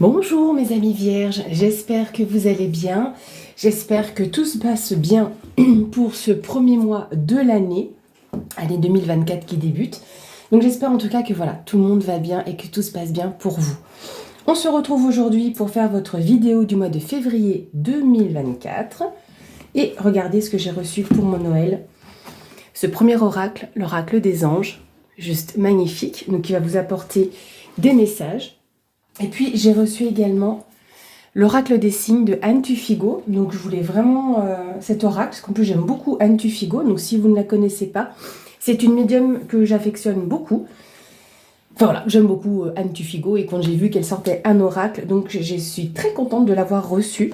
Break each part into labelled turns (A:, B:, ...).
A: Bonjour mes amis vierges, j'espère que vous allez bien, j'espère que tout se passe bien pour ce premier mois de l'année 2024 qui débute. Donc j'espère en tout cas que voilà, tout le monde va bien et que tout se passe bien pour vous. On se retrouve aujourd'hui pour faire votre vidéo du mois de février 2024 et regardez ce que j'ai reçu pour mon Noël. Ce premier oracle, l'oracle des anges, juste magnifique, donc qui va vous apporter des messages. Et puis j'ai reçu également l'oracle des signes de Anne Tufigo. Donc je voulais vraiment cet oracle, parce qu'en plus j'aime beaucoup Anne Tufigo. Donc si vous ne la connaissez pas, c'est une médium que j'affectionne beaucoup. Enfin voilà, j'aime beaucoup Anne Tufigo et quand j'ai vu qu'elle sortait un oracle, donc je suis très contente de l'avoir reçu.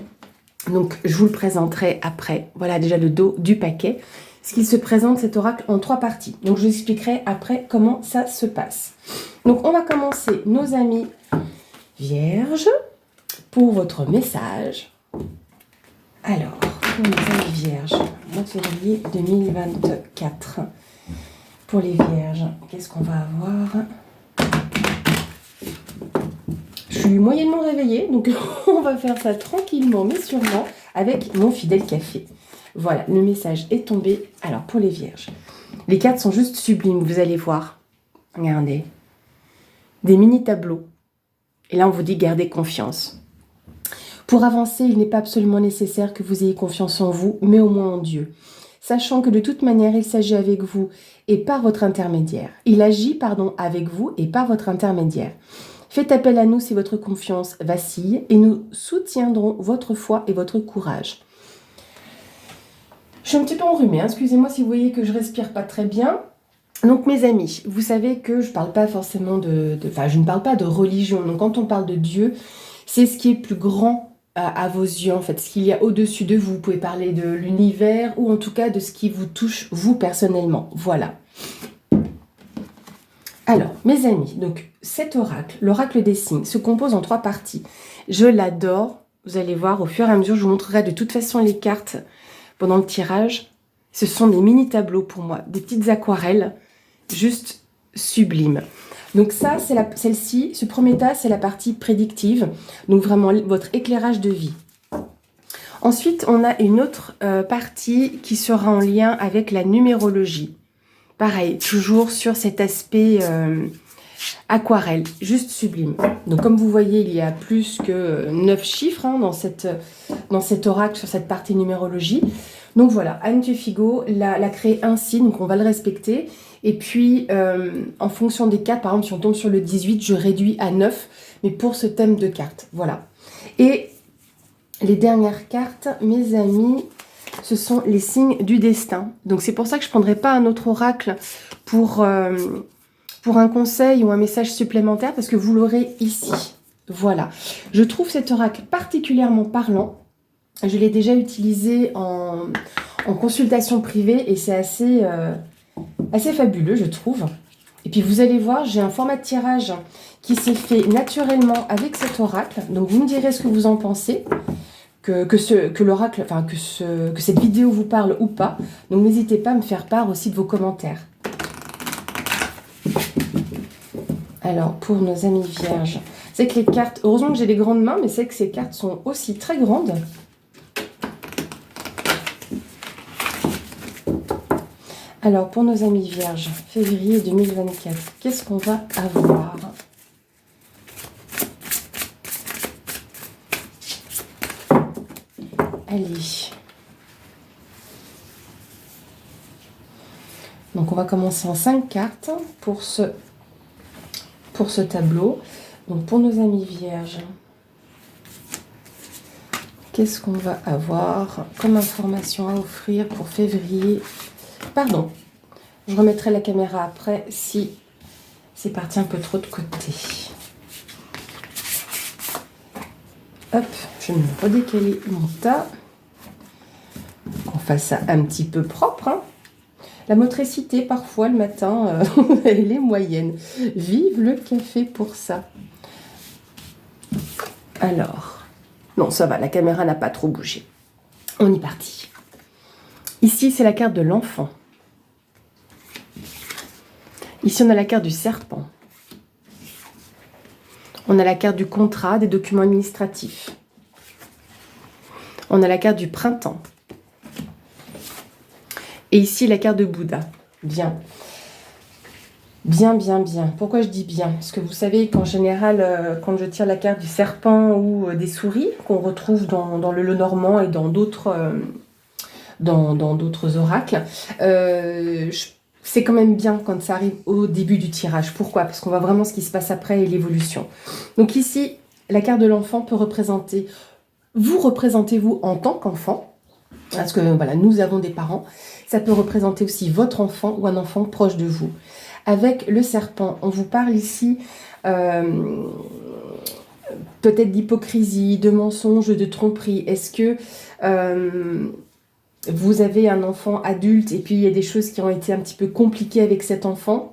A: Donc je vous le présenterai après. Voilà déjà le dos du paquet. Ce qui se présente cet oracle en 3 parties. Donc je vous expliquerai après comment ça se passe. Donc on va commencer nos amis Vierge, pour votre message. Alors, pour les amis Vierges, mois de février 2024. Pour les Vierges, qu'est-ce qu'on va avoir? Je suis moyennement réveillée, donc on va faire ça tranquillement, mais sûrement, avec mon fidèle café. Voilà, le message est tombé. Alors, pour les Vierges, les cartes sont juste sublimes, vous allez voir. Regardez. Des mini-tableaux. Et là, on vous dit gardez confiance. Pour avancer, il n'est pas absolument nécessaire que vous ayez confiance en vous, mais au moins en Dieu. Sachant que de toute manière, il s'agit avec vous et par votre intermédiaire. Il agit, avec vous et par votre intermédiaire. Faites appel à nous si votre confiance vacille et nous soutiendrons votre foi et votre courage. Je suis un petit peu enrhumée, excusez-moi si vous voyez que je respire pas très bien. Donc mes amis, vous savez que je parle pas forcément je ne parle pas de religion. Donc quand on parle de Dieu, c'est ce qui est plus grand à vos yeux en fait, ce qu'il y a au-dessus de vous. Vous pouvez parler de l'univers ou en tout cas de ce qui vous touche vous personnellement. Voilà. Alors mes amis, donc cet oracle, l'oracle des signes, se compose en 3 parties. Je l'adore. Vous allez voir au fur et à mesure, je vous montrerai de toute façon les cartes pendant le tirage. Ce sont des mini tableaux pour moi, des petites aquarelles. Juste sublime. Donc ça, c'est celle-ci, ce premier tas, c'est la partie prédictive. Donc vraiment votre éclairage de vie. Ensuite, on a une autre partie qui sera en lien avec la numérologie. Pareil, toujours sur cet aspect aquarelle, juste sublime. Donc comme vous voyez, il y a plus que 9 chiffres dans cet oracle, sur cette partie numérologie. Donc voilà, Anne Tufigo l'a créé ainsi, donc on va le respecter. Et puis, en fonction des cartes, par exemple, si on tombe sur le 18, je réduis à 9, mais pour ce thème de cartes, voilà. Et les dernières cartes, mes amis, ce sont les signes du destin. Donc c'est pour ça que je ne prendrai pas un autre oracle pour un conseil ou un message supplémentaire, parce que vous l'aurez ici. Voilà. Je trouve cet oracle particulièrement parlant. Je l'ai déjà utilisé en consultation privée et c'est assez fabuleux, je trouve. Et puis vous allez voir, j'ai un format de tirage qui s'est fait naturellement avec cet oracle. Donc vous me direz ce que vous en pensez, que l'oracle, que cette vidéo vous parle ou pas. Donc n'hésitez pas à me faire part aussi de vos commentaires. Alors pour nos amis vierges, c'est que les cartes, heureusement que j'ai des grandes mains, mais c'est que ces cartes sont aussi très grandes. Alors, pour nos amis vierges, février 2024, qu'est-ce qu'on va avoir? Allez. Donc, on va commencer en 5 cartes pour ce tableau. Donc, pour nos amis vierges, qu'est-ce qu'on va avoir comme information à offrir pour février? Pardon, je remettrai la caméra après si c'est parti un peu trop de côté. Hop, je vais me redécaler mon tas. Qu'on fasse ça un petit peu propre. La motricité, parfois, le matin, elle est moyenne. Vive le café pour ça. Alors, non, ça va, la caméra n'a pas trop bougé. On y est parti. Ici, c'est la carte de l'enfant. Ici, on a la carte du serpent. On a la carte du contrat, des documents administratifs. On a la carte du printemps. Et ici, la carte de Bouddha. Bien. Bien, bien, bien. Pourquoi je dis bien? Parce que vous savez qu'en général, quand je tire la carte du serpent ou des souris, qu'on retrouve dans le Lenormand et dans d'autres d'autres oracles, c'est quand même bien quand ça arrive au début du tirage. Pourquoi? Parce qu'on voit vraiment ce qui se passe après et l'évolution. Donc ici, la carte de l'enfant peut représenter... Vous représentez-vous en tant qu'enfant, parce que voilà, nous avons des parents. Ça peut représenter aussi votre enfant ou un enfant proche de vous. Avec le serpent, on vous parle ici peut-être d'hypocrisie, de mensonge, de tromperie. Est-ce que vous avez un enfant adulte et puis il y a des choses qui ont été un petit peu compliquées avec cet enfant?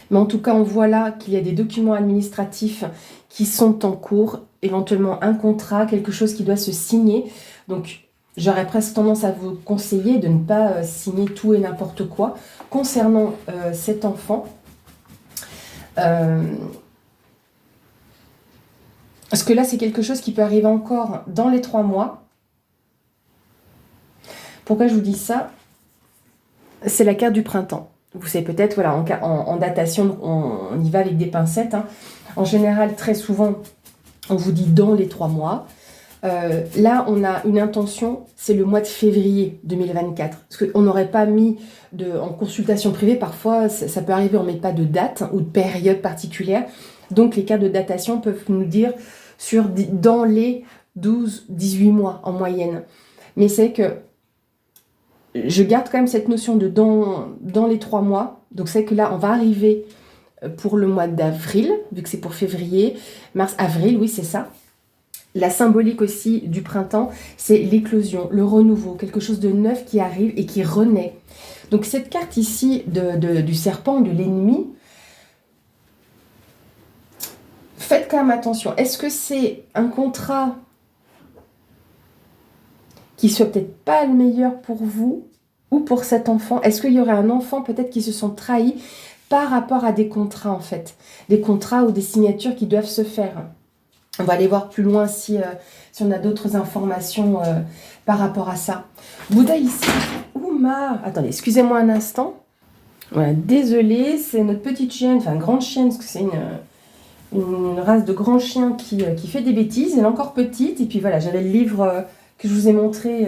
A: Mais en tout cas, on voit là qu'il y a des documents administratifs qui sont en cours, éventuellement un contrat, quelque chose qui doit se signer. Donc, j'aurais presque tendance à vous conseiller de ne pas signer tout et n'importe quoi concernant cet enfant. Parce que là, c'est quelque chose qui peut arriver encore dans les 3 mois. Pourquoi je vous dis ça? C'est la carte du printemps. Vous savez peut-être, voilà, en datation, on y va avec des pincettes. Hein. En général, très souvent, on vous dit dans les 3 mois. Là, on a une intention, c'est le mois de février 2024. Parce qu'on n'aurait pas mis en consultation privée, parfois ça peut arriver, on ne met pas de date ou de période particulière. Donc les cas de datation peuvent nous dire dans les 12-18 mois en moyenne. Mais c'est que je garde quand même cette notion de dans les 3 mois. Donc c'est que là, on va arriver pour le mois d'avril, vu que c'est pour février, mars, avril, oui c'est ça. La symbolique aussi du printemps, c'est l'éclosion, le renouveau, quelque chose de neuf qui arrive et qui renaît. Donc cette carte ici du serpent, de l'ennemi, faites quand même attention. Est-ce que c'est un contrat qui soit peut-être pas le meilleur pour vous ou pour cet enfant? Est-ce qu'il y aurait un enfant peut-être qui se sent trahi par rapport à des contrats en fait? Des contrats ou des signatures qui doivent se faire. On va aller voir plus loin si on a d'autres informations par rapport à ça. Bouddha ici. Ouma! Attendez, excusez-moi un instant. Voilà, désolée, c'est notre petite chienne, enfin grande chienne, parce que c'est une race de grands chiens qui fait des bêtises. Elle est encore petite. Et puis voilà, j'avais le livre que je vous ai montré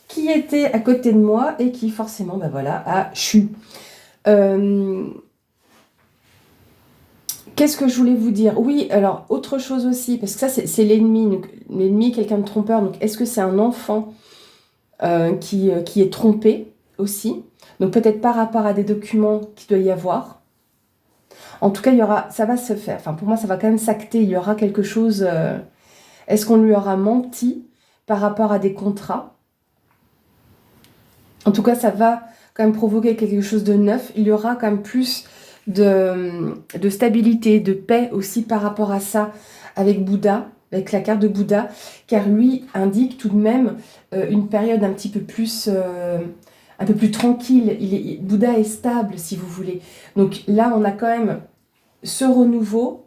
A: qui était à côté de moi et qui forcément, ben voilà, a chu. Qu'est-ce que je voulais vous dire? Oui, alors, autre chose aussi, parce que ça, c'est l'ennemi. Donc, l'ennemi, quelqu'un de trompeur. Donc, est-ce que c'est un enfant qui est trompé aussi? Donc, peut-être par rapport à des documents qu'il doit y avoir. En tout cas, ça va se faire. Enfin, pour moi, ça va quand même s'acter. Il y aura quelque chose... est-ce qu'on lui aura menti par rapport à des contrats? En tout cas, ça va quand même provoquer quelque chose de neuf. Il y aura quand même plus... de stabilité, de paix aussi par rapport à ça avec Bouddha, avec la carte de Bouddha, car lui indique tout de même une période un petit peu plus, un peu plus tranquille. Bouddha est stable, si vous voulez. Donc là, on a quand même ce renouveau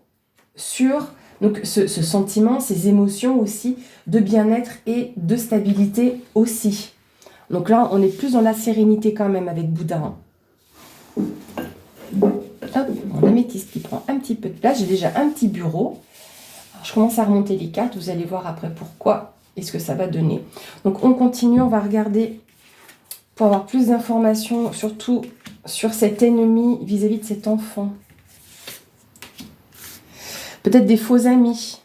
A: sur donc ce sentiment, ces émotions aussi de bien-être et de stabilité aussi. Donc là, on est plus dans la sérénité quand même avec Bouddha. Hop, mon améthyste qui prend un petit peu de place. J'ai déjà un petit bureau. Alors, je commence à remonter les cartes. Vous allez voir après pourquoi et ce que ça va donner. Donc, on continue. On va regarder pour avoir plus d'informations, surtout sur cet ennemi vis-à-vis de cet enfant. Peut-être des faux amis.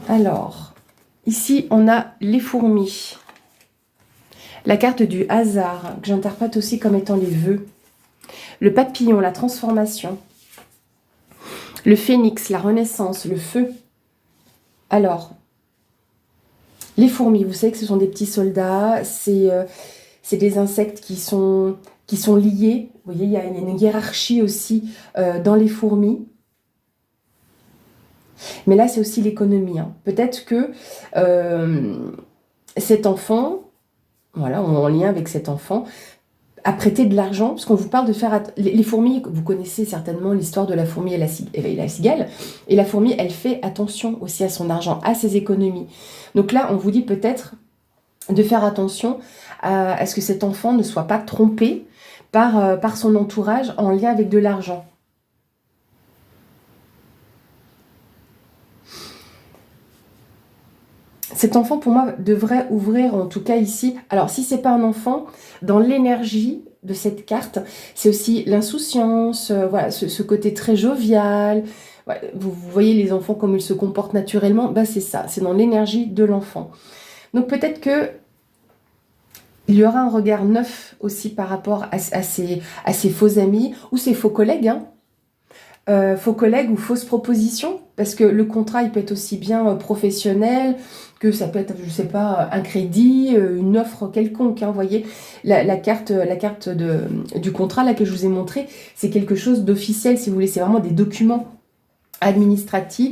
A: Alors, ici, on a les fourmis. La carte du hasard, que j'interprète aussi comme étant les vœux. Le papillon, la transformation. Le phénix, la renaissance, le feu. Alors, les fourmis, vous savez que ce sont des petits soldats. C'est des insectes qui sont liés. Vous voyez, il y a une hiérarchie aussi dans les fourmis. Mais là, c'est aussi l'économie. Hein. Peut-être que cet enfant... Voilà, en lien avec cet enfant, à prêter de l'argent, parce qu'on vous parle de faire... Les fourmis, vous connaissez certainement l'histoire de la fourmi et la cigale, et la fourmi, elle fait attention aussi à son argent, à ses économies. Donc là, on vous dit peut-être de faire attention à ce que cet enfant ne soit pas trompé par son entourage en lien avec de l'argent. Cet enfant, pour moi, devrait ouvrir, en tout cas ici, alors si c'est pas un enfant, dans l'énergie de cette carte, c'est aussi l'insouciance, voilà, ce côté très jovial. Ouais, vous voyez les enfants comme ils se comportent naturellement, bah c'est ça, c'est dans l'énergie de l'enfant. Donc peut-être que il y aura un regard neuf aussi par rapport à ses faux amis ou ses faux collègues, hein. Faux collègues ou fausses propositions, parce que le contrat, il peut être aussi bien professionnel que ça peut être, je sais pas, un crédit, une offre quelconque, hein, vous voyez. La carte du contrat là que je vous ai montré, c'est quelque chose d'officiel, si vous voulez, c'est vraiment des documents administratifs,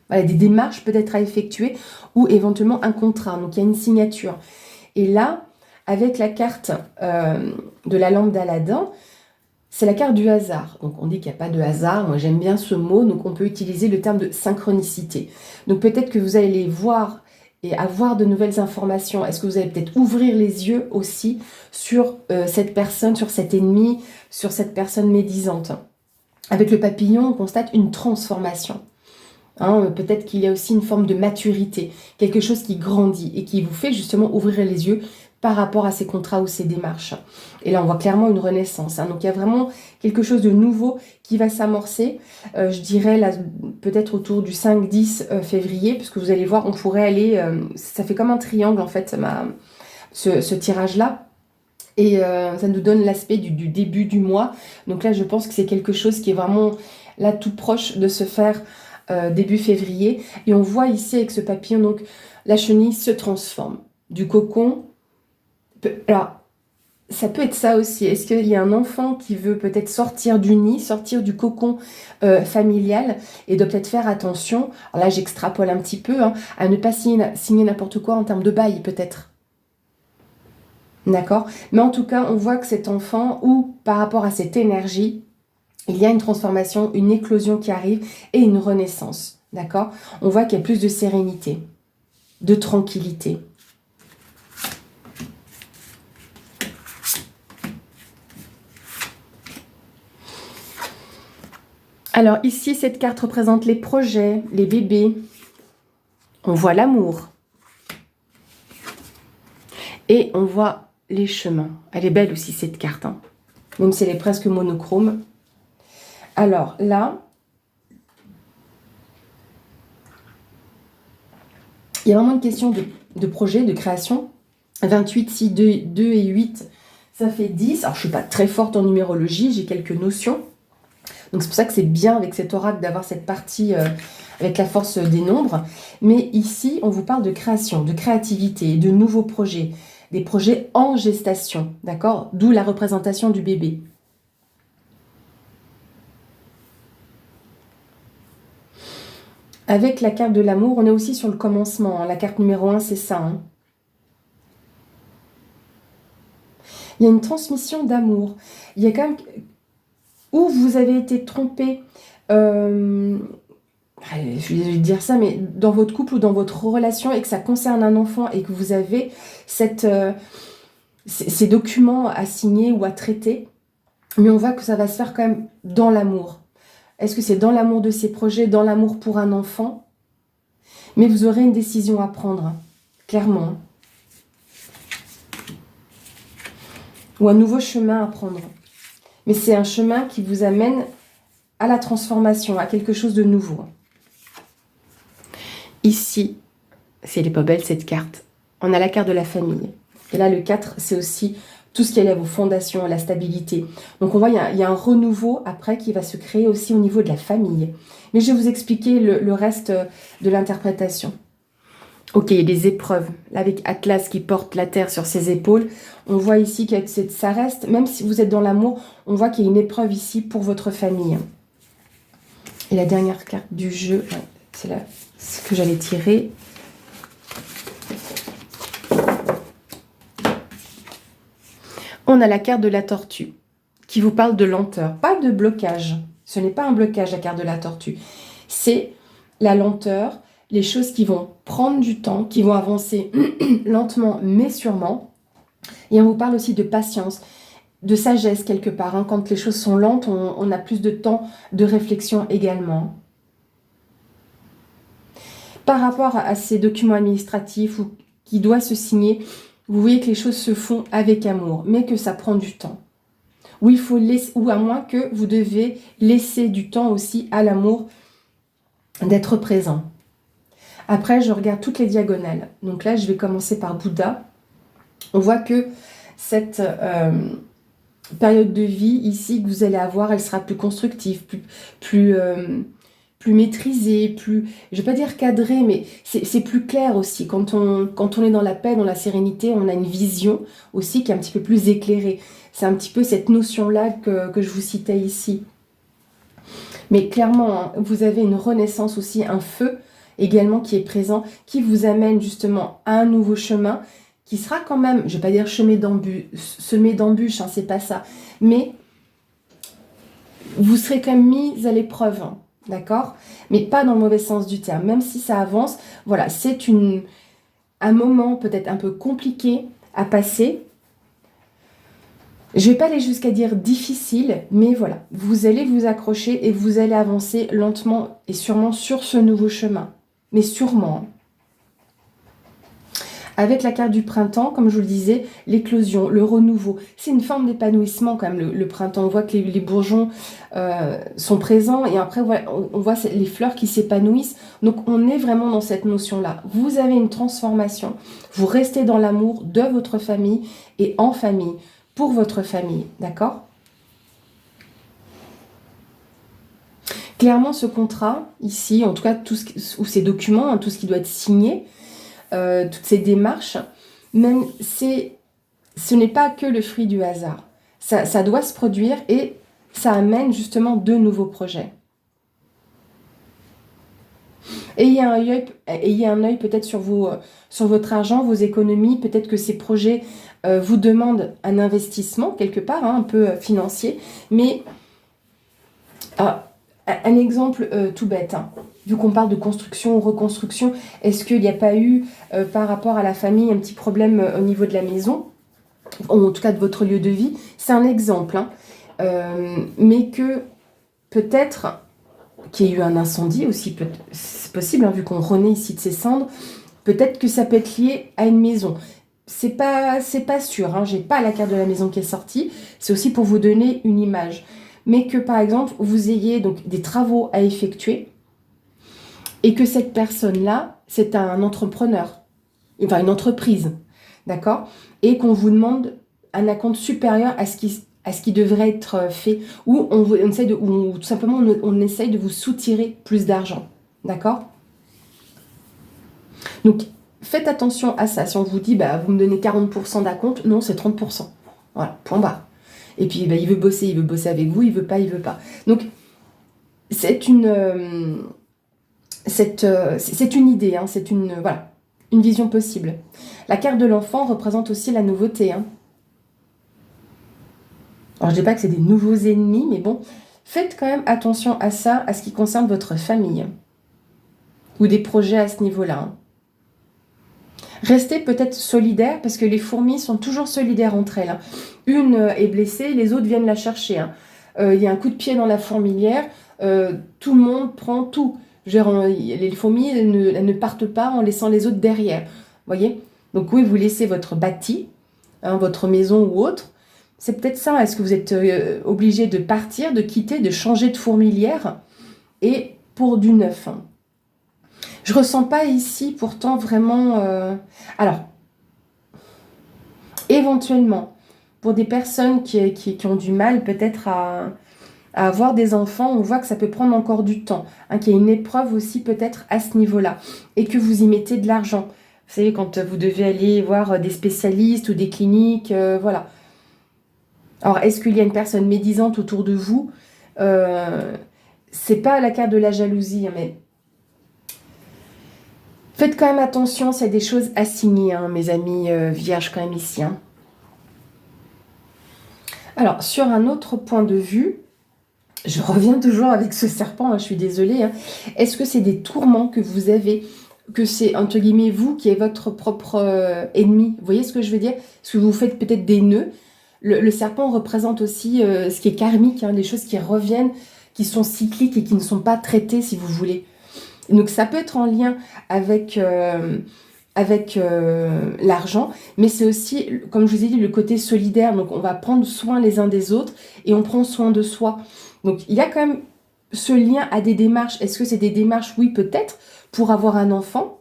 A: voilà, des démarches peut-être à effectuer, ou éventuellement un contrat, donc il y a une signature. Et là, avec la carte de la lampe d'Aladin, c'est la carte du hasard. Donc on dit qu'il n'y a pas de hasard. Moi j'aime bien ce mot. Donc on peut utiliser le terme de synchronicité. Donc peut-être que vous allez voir et avoir de nouvelles informations. Est-ce que vous allez peut-être ouvrir les yeux aussi sur cette personne, sur cet ennemi, sur cette personne médisante. Avec le papillon, on constate une transformation. Hein, peut-être qu'il y a aussi une forme de maturité, quelque chose qui grandit et qui vous fait justement ouvrir les yeux par rapport à ces contrats ou ces démarches. Et là, on voit clairement une renaissance. Hein. Donc, il y a vraiment quelque chose de nouveau qui va s'amorcer. Je dirais là, peut-être autour du 5-10 février, puisque vous allez voir, on pourrait aller... ça fait comme un triangle, en fait, ce tirage-là. Et ça nous donne l'aspect du début du mois. Donc là, je pense que c'est quelque chose qui est vraiment là tout proche de se faire début février. Et on voit ici avec ce papillon, donc la chenille se transforme. Du cocon... Alors, ça peut être ça aussi. Est-ce qu'il y a un enfant qui veut peut-être sortir du nid, sortir du cocon familial et doit peut-être faire attention, alors là j'extrapole un petit peu, hein, à ne pas signer n'importe quoi en termes de bail peut-être. D'accord? Mais en tout cas, on voit que cet enfant, ou par rapport à cette énergie, il y a une transformation, une éclosion qui arrive et une renaissance. D'accord? On voit qu'il y a plus de sérénité, de tranquillité. Alors ici, cette carte représente les projets, les bébés. On voit l'amour. Et on voit les chemins. Elle est belle aussi cette carte, hein, même si elle est presque monochrome. Alors là, il y a vraiment une question de projet, de création. 28, 6, 2 et 8, ça fait 10. Alors je ne suis pas très forte en numérologie, j'ai quelques notions. Donc c'est pour ça que c'est bien avec cet oracle d'avoir cette partie avec la force des nombres. Mais ici, on vous parle de création, de créativité, de nouveaux projets, des projets en gestation, d'accord? D'où la représentation du bébé. Avec la carte de l'amour, on est aussi sur le commencement. Hein. La carte numéro 1, c'est ça. Hein. Il y a une transmission d'amour. Il y a quand même... Où vous avez été trompé, je suis désolée de dire ça, mais dans votre couple ou dans votre relation et que ça concerne un enfant et que vous avez ces documents à signer ou à traiter, mais on voit que ça va se faire quand même dans l'amour. Est-ce que c'est dans l'amour de ces projets, dans l'amour pour un enfant? Mais vous aurez une décision à prendre, clairement. Ou un nouveau chemin à prendre. Mais c'est un chemin qui vous amène à la transformation, à quelque chose de nouveau. Ici, c'est pas belle cette carte. On a la carte de la famille. Et là, le 4, c'est aussi tout ce qui est lié à vos fondations, à la stabilité. Donc on voit, il y a un renouveau après qui va se créer aussi au niveau de la famille. Mais je vais vous expliquer le reste de l'interprétation. Ok, il y a des épreuves. Là, avec Atlas qui porte la terre sur ses épaules, on voit ici que ça reste, même si vous êtes dans l'amour, on voit qu'il y a une épreuve ici pour votre famille. Et la dernière carte du jeu, c'est ce que j'allais tirer. On on a la carte de la tortue qui vous parle de lenteur, pas de blocage. Ce n'est pas un blocage, la carte de la tortue. C'est la lenteur, les choses qui vont prendre du temps, qui vont avancer lentement mais sûrement. Et on vous parle aussi de patience, de sagesse quelque part. Hein. Quand les choses sont lentes, on a plus de temps de réflexion également. Par rapport à ces documents administratifs qui doivent se signer, vous voyez que les choses se font avec amour, mais que ça prend du temps. Ou, il faut laisser, ou à moins que vous devez laisser du temps aussi à l'amour d'être présent. Après, je regarde toutes les diagonales. Donc là, je vais commencer par Bouddha. On voit que cette période de vie ici que vous allez avoir, elle sera plus constructive, plus maîtrisée, plus, je ne vais pas dire cadrée, mais c'est plus clair aussi. Quand on est dans la paix, dans la sérénité, on a une vision aussi qui est un petit peu plus éclairée. C'est un petit peu cette notion-là que je vous citais ici. Mais clairement, hein, vous avez une renaissance aussi, un feu également qui est présent, qui vous amène justement à un nouveau chemin, qui sera quand même, je ne vais pas dire semé d'embûches, hein, c'est pas ça, mais vous serez quand même mis à l'épreuve, hein, d'accord? Mais pas dans le mauvais sens du terme, même si ça avance, voilà, c'est un moment peut-être un peu compliqué à passer. Je ne vais pas aller jusqu'à dire difficile, mais voilà, vous allez vous accrocher et vous allez avancer lentement et sûrement sur ce nouveau chemin. Mais sûrement. Avec la carte du printemps, comme je vous le disais, l'éclosion, le renouveau, c'est une forme d'épanouissement quand même, le printemps. On voit que les bourgeons sont présents et après on voit les fleurs qui s'épanouissent. Donc on est vraiment dans cette notion-là. Vous avez une transformation, vous restez dans l'amour de votre famille et en famille, pour votre famille, d'accord ? Clairement, ce contrat, ici, en tout cas, ou ces documents, hein, tout ce qui doit être signé, toutes ces démarches, même ce n'est pas que le fruit du hasard. Ça doit se produire et ça amène justement de nouveaux projets. Ayez un œil peut-être sur votre argent, vos économies. Peut-être que ces projets vous demandent un investissement quelque part, hein, un peu financier. Mais un exemple tout bête, hein. Vu qu'on parle de construction ou reconstruction, est-ce qu'il n'y a pas eu, par rapport à la famille, un petit problème au niveau de la maison, ou en tout cas de votre lieu de vie? C'est un exemple, hein. Mais que peut-être qu'il y ait eu un incendie aussi, c'est possible, hein, vu qu'on renaît ici de ces cendres, peut-être que ça peut être lié à une maison. C'est pas sûr, hein, j'ai pas la carte de la maison qui est sortie, c'est aussi pour vous donner une image. Mais que par exemple, vous ayez donc des travaux à effectuer et que cette personne-là, c'est un entrepreneur, enfin une entreprise, d'accord? Et qu'on vous demande un acompte supérieur à ce qui devrait être fait, ou ou tout simplement on essaye de vous soutirer plus d'argent, d'accord? Donc faites attention à ça. Si on vous dit vous me donnez 40% d'acompte, non, c'est 30%. Voilà, point barre. Et puis il veut bosser avec vous, il veut pas. Donc c'est une idée, hein, c'est une vision possible. La carte de l'enfant représente aussi la nouveauté, hein. Alors je ne dis pas que c'est des nouveaux ennemis, mais bon, faites quand même attention à ça, à ce qui concerne votre famille. Ou des projets à ce niveau-là, hein. Restez peut-être solidaires, parce que les fourmis sont toujours solidaires entre elles, hein. Une est blessée, les autres viennent la chercher, hein. Il y a un coup de pied dans la fourmilière, tout le monde prend tout. Les fourmis, elles ne partent pas en laissant les autres derrière. Voyez ? Donc oui, vous laissez votre bâti, hein, votre maison ou autre. C'est peut-être ça. Est-ce que vous êtes obligé de partir, de quitter, de changer de fourmilière et pour du neuf, hein. Je ressens pas ici pourtant vraiment... Alors, éventuellement, pour des personnes qui ont du mal peut-être à avoir des enfants, on voit que ça peut prendre encore du temps, hein, qu'il y a une épreuve aussi peut-être à ce niveau-là, et que vous y mettez de l'argent. Vous savez, quand vous devez aller voir des spécialistes ou des cliniques, voilà. Alors, est-ce qu'il y a une personne médisante autour de vous? C'est pas la carte de la jalousie, hein, mais faites quand même attention, s'il y a des choses à signer, hein, mes amis vierges quand même ici, hein. Alors, sur un autre point de vue, je reviens toujours avec ce serpent, hein, je suis désolée. Hein. Est-ce que c'est des tourments que vous avez, que c'est, entre guillemets, vous qui êtes votre propre ennemi? Vous voyez ce que je veux dire? Est-ce que vous faites peut-être des nœuds? Le serpent représente aussi ce qui est karmique, hein, les choses qui reviennent, qui sont cycliques et qui ne sont pas traitées, si vous voulez. Donc ça peut être en lien avec l'argent, mais c'est aussi, comme je vous ai dit, le côté solidaire. Donc on va prendre soin les uns des autres et on prend soin de soi. Donc il y a quand même ce lien à des démarches. Est-ce que c'est des démarches? Oui, peut-être, pour avoir un enfant.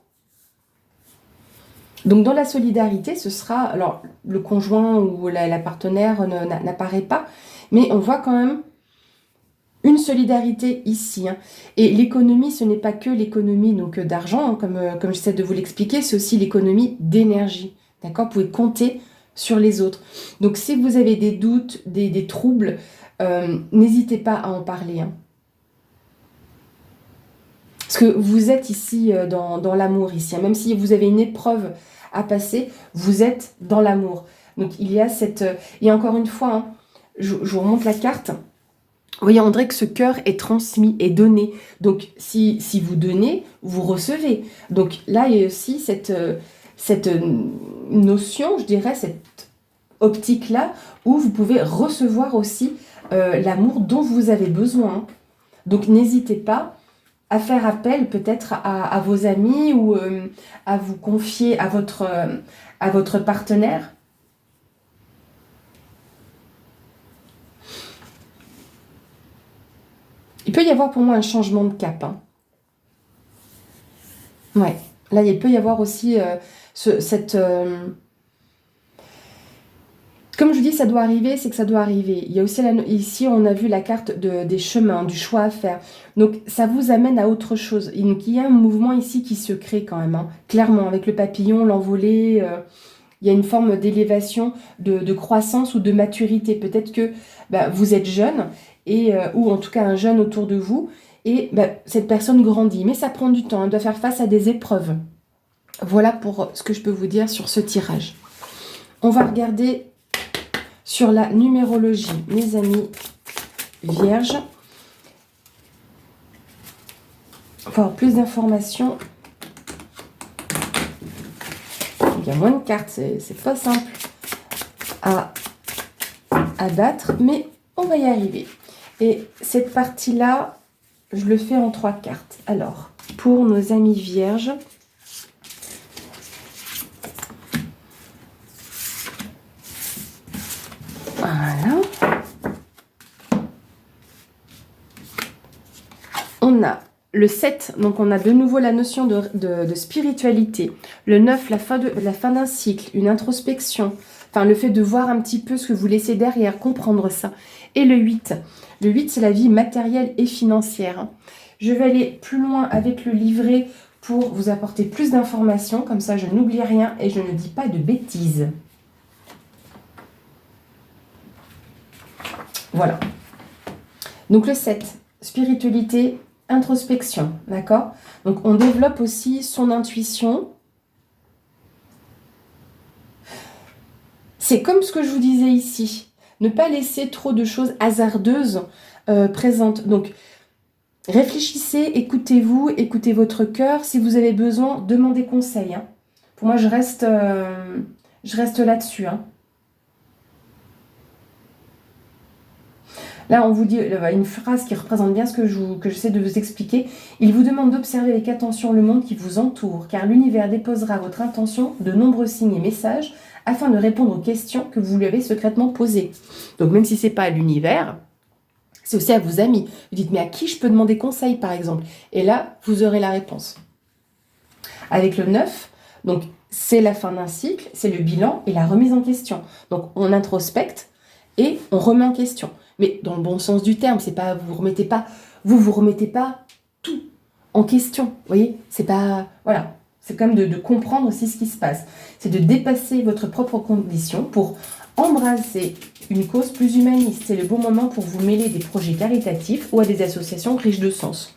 A: Donc dans la solidarité, ce sera, alors le conjoint ou la partenaire n'apparaît pas, mais on voit quand même une solidarité ici. Hein. Et l'économie, ce n'est pas que l'économie donc d'argent, hein, comme j'essaie de vous l'expliquer, c'est aussi l'économie d'énergie. D'accord? Vous pouvez compter sur les autres. Donc si vous avez des doutes, des troubles, n'hésitez pas à en parler. Hein. Parce que vous êtes ici dans l'amour, ici. Hein. Même si vous avez une épreuve à passer, vous êtes dans l'amour. Donc il y a cette... Et encore une fois, hein, je vous remonte la carte. Vous voyez, on dirait que ce cœur est transmis, est donné. Donc, si vous donnez, vous recevez. Donc là, il y a aussi cette notion, je dirais, cette optique-là, où vous pouvez recevoir aussi l'amour dont vous avez besoin. Donc, n'hésitez pas à faire appel peut-être à vos amis ou à vous confier à votre partenaire. Il peut y avoir pour moi un changement de cap. Hein. Ouais. Là, il peut y avoir aussi cette... Comme je dis, ça doit arriver, c'est que ça doit arriver. Il y a aussi, ici, on a vu la carte des chemins, du choix à faire. Donc, ça vous amène à autre chose. Donc, il y a un mouvement ici qui se crée quand même. Hein. Clairement, avec le papillon, l'envolée, il y a une forme d'élévation, de croissance ou de maturité. Peut-être que vous êtes jeune, ou en tout cas un jeune autour de vous, et cette personne grandit. Mais ça prend du temps, elle doit faire face à des épreuves. Voilà pour ce que je peux vous dire sur ce tirage. On va regarder sur la numérologie, mes amis vierges. Pour avoir plus d'informations. Il y a moins de cartes, c'est pas simple à battre, mais on va y arriver. Et cette partie-là, je le fais en 3 cartes. Alors, pour nos amis vierges, voilà. On a le 7, donc on a de nouveau la notion de spiritualité. Le 9, la fin d'un cycle, une introspection. Enfin, le fait de voir un petit peu ce que vous laissez derrière, comprendre ça. Et le 8. Le 8, c'est la vie matérielle et financière. Je vais aller plus loin avec le livret pour vous apporter plus d'informations. Comme ça, je n'oublie rien et je ne dis pas de bêtises. Voilà. Donc le 7, spiritualité, introspection, d'accord? Donc on développe aussi son intuition. C'est comme ce que je vous disais ici. Ne pas laisser trop de choses hasardeuses présentes. Donc réfléchissez, écoutez-vous, écoutez votre cœur. Si vous avez besoin, demandez conseil. Hein. Pour moi, je reste là-dessus. Hein. Là, on vous dit une phrase qui représente bien ce que j'essaie de vous expliquer. Il vous demande d'observer avec attention le monde qui vous entoure, car l'univers déposera à votre intention de nombreux signes et messages afin de répondre aux questions que vous lui avez secrètement posées. Donc, même si ce n'est pas à l'univers, c'est aussi à vos amis. Vous dites, mais à qui je peux demander conseil, par exemple? Et là, vous aurez la réponse. Avec le 9, donc c'est la fin d'un cycle, c'est le bilan et la remise en question. Donc, on introspecte et on remet en question. Mais dans le bon sens du terme, c'est pas vous remettez pas tout en question. Vous voyez, c'est pas voilà, c'est quand même de comprendre aussi ce qui se passe. C'est de dépasser votre propre condition pour embrasser une cause plus humaniste. C'est le bon moment pour vous mêler des projets caritatifs ou à des associations riches de sens.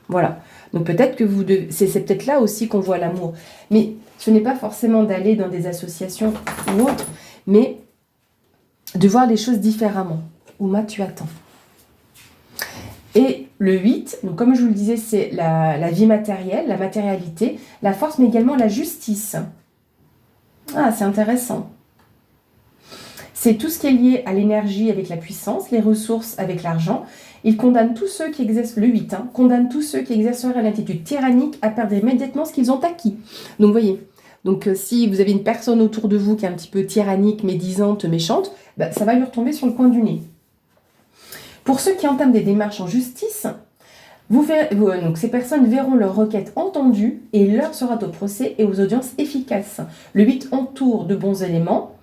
A: Voilà. Donc peut-être que c'est peut-être là aussi qu'on voit l'amour. Mais ce n'est pas forcément d'aller dans des associations ou autres, mais de voir les choses différemment. Ouma, tu attends. Et le 8, donc comme je vous le disais, c'est la vie matérielle, la matérialité, la force, mais également la justice. Ah, c'est intéressant. C'est tout ce qui est lié à l'énergie avec la puissance, les ressources avec l'argent. Il condamne tous ceux qui exercent, le 8, condamne tous ceux qui exerceraient une attitude tyrannique à perdre immédiatement ce qu'ils ont acquis. Donc, vous voyez, donc, si vous avez une personne autour de vous qui est un petit peu tyrannique, médisante, méchante, ça va lui retomber sur le coin du nez. Pour ceux qui entament des démarches en justice, donc ces personnes verront leurs requêtes entendues et l'heure sera au procès et aux audiences efficaces. Le 8 entoure de bons éléments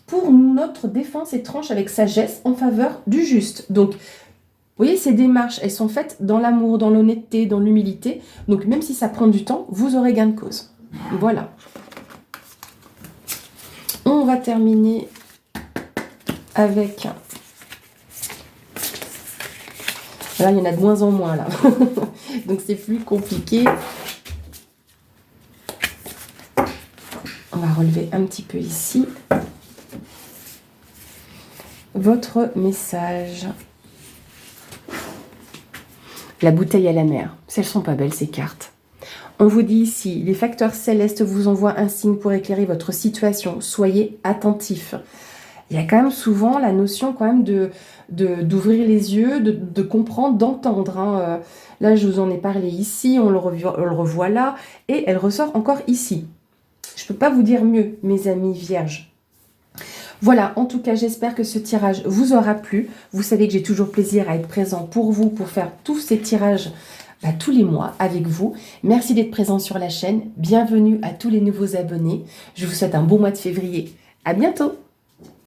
A: pour notre défense et tranche avec sagesse en faveur du juste. Donc, vous voyez, ces démarches, elles sont faites dans l'amour, dans l'honnêteté, dans l'humilité. Donc, même si ça prend du temps, vous aurez gain de cause. Voilà. On va terminer avec... Là, il y en a de moins en moins, là. Donc, c'est plus compliqué. On va relever un petit peu ici. Votre message. La bouteille à la mer. Elles sont pas belles, ces cartes. On vous dit ici, les facteurs célestes vous envoient un signe pour éclairer votre situation. Soyez attentifs. Il y a quand même souvent la notion quand même d'ouvrir les yeux, de comprendre, d'entendre. Là, je vous en ai parlé ici, on le revoit là, et elle ressort encore ici. Je ne peux pas vous dire mieux, mes amis vierges. Voilà, en tout cas, j'espère que ce tirage vous aura plu. Vous savez que j'ai toujours plaisir à être présent pour vous, pour faire tous ces tirages tous les mois avec vous. Merci d'être présent sur la chaîne. Bienvenue à tous les nouveaux abonnés. Je vous souhaite un bon mois de février. À bientôt!